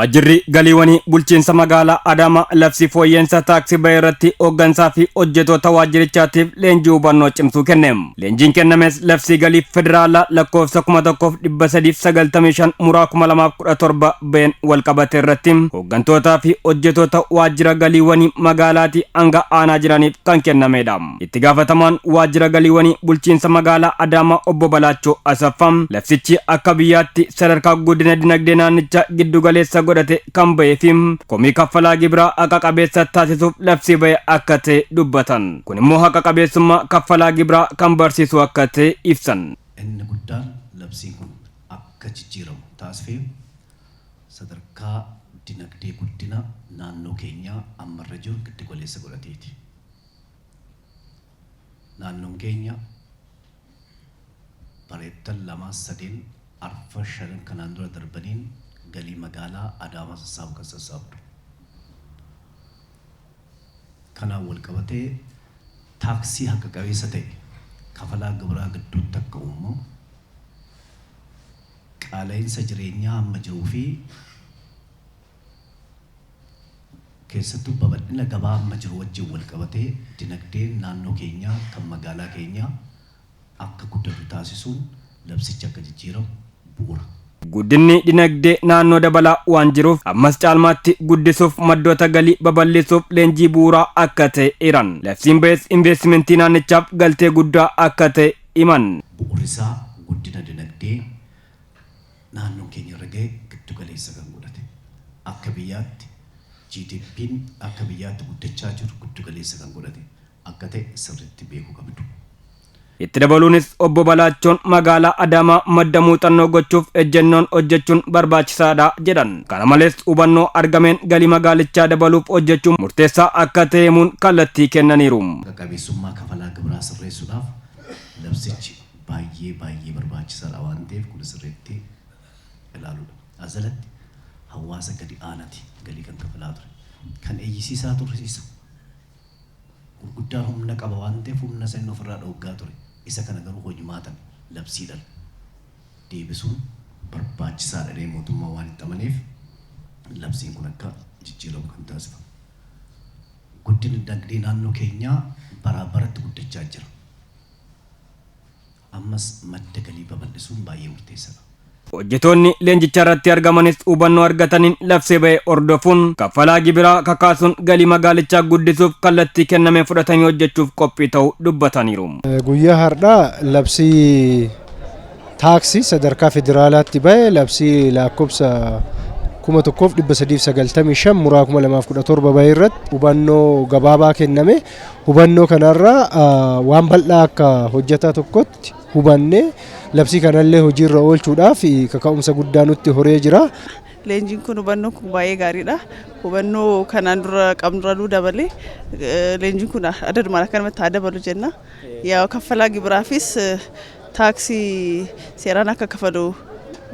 Waajjirri galiiwwanii bulchiinsa magaalaa Adaamaa labsii fooyya'insa taaksii ba'e irratti hooggansaa fi hojjettoota waajjirichaatiif leenjii hubannoo cimsuu kenne. Leenjiin kennames labsii galii federaalaa lakkoofsa 1395 muraa 2017 ba'een walqabate irratti hooggantootaa fi hojjettoota waajjira galiiwwanii magaalaatii hanga aanaa jiraniif kan kennamedha. Itti gaafatamaan waajjira galiiwwanii bulchiinsa magaalaa Adaamaa obbo Balaachoo Asaffam labsichi akka biyyaatti sadarkaa guddina dinagdee naannichaa giddu galeessa godhate kan ba'ee fi komii kaffalaa gibiraa haqa qabeessa taasisuuf labsii ba'e akka ta'e dubbatan. Kun immoo haqa qabeessummaa kaffalaa gibiraa kan barsiisu akka ta'e ibsan. Inni guddaan labsiin kun akka jijjiiramu taasifee sadarkaa dinagdee guddina naannoo keenyaa ammarra jiru giddu galeessa godhateeti. Naannoon keenya bareedan lama sadeen arfa shanan kanaan dura darbaniin galii magaalaa Adaamaa sassaabu kan sassaabdu. Kanaan wal qabatee taaksii haqa qabeessa ta'e kafalaa gibiraa gidduutti akka uumamu qaala'insa jireenyaa amma jiruu fi keessattuu babal'ina gabaa amma jiru wajjin wal qabatee dinagdeen naannoo keenyaa kan magaalaa keenyaa akka guddatu taasisuun labsichi akka jijjiiramu bu'uura. Guddinni dinagdee naannoo dabalaa waan jiruuf ammas caalmaatti guddisuuf maddoota galii babal'isuuf leenjii bu'uuraa akka ta'e hiran. Labsiin ba'es investimentii naannichaaf galtee guddaa akka ta'e himan. Bu'uurri isaa guddina dinagdee naannoo keenya irra ga'e giddu galeessa kan godhate. Akka biyyaatti GDP'n akka biyyaatti guddachaa jiru giddu galeessa kan godhate akka ta'e sirriitti beekuu qabdu. Itti dabaluunis obbo Balaachoon magaalaa Adaamaa madda muuxannoo gochuuf ejjennoon hojjechuun barbaachisaadha jedhan. Kana malees hubannoo argameen galii magaalichaa dabaluuf hojjechuun murteessaa akka ta'emuun kallattii kennaniiru. Qabeessummaa kafalaa gibiraa sirreessuudhaaf labsichi baay'ee barbaachisaadha waan ta'eef kun sirriitti ilaaluudha. Asalatti hawaasa gadi aanaati galii kan kafalaa ture. Kan eeyyisiisaa tursiisa. Gurguddaan humna qaba waan ta'eef humna sana ofirraa dhowwaa ture. Isa kana garuu hojimaatan labsiidhaan deebisuun barbaachisaadha jedhee mootummaa waan itti amaneef labsiin kun akka jijjiiramu kan taasifamu. Guddinni dinagdee naannoo keenyaa baraa baratti guddachaa jira. Ammas madda galii babal'isuun baay'ee murteessaadha. Hojjettoonni leenjicha irratti argamanis hubannoo argataniin labsii ba'e hordofuun kaffalaa gibiraa kakaasuun galii magaalichaa guddisuuf kallattii kenname fudhatanii hojjechuuf qophii ta'uu dubbataniiru. Guyyaa har'aa labsii taaksii sadarkaa federaalaatti ba'e labsii lakkoofsa 1395 muraa 2017 ba'e irratti hubannoo gabaabaa kenname. Hubannoo kanarraa waan bal'aa akka hojjetaa tokkotti hubannee labsii kanallee hojiirra oolchuudhaaf kaka'umsa guddaa nutti horee jira. Leenjiin kun hubannoo kun baay'ee gaariidha. Hubannoo kanaan dura qabnuraluu dabalee leenjiin kun addadumaan akkanumatti haa dabalu jenna. Yaa kaffalaa gibiraafis taaksii seeraan akka kafalu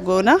goona.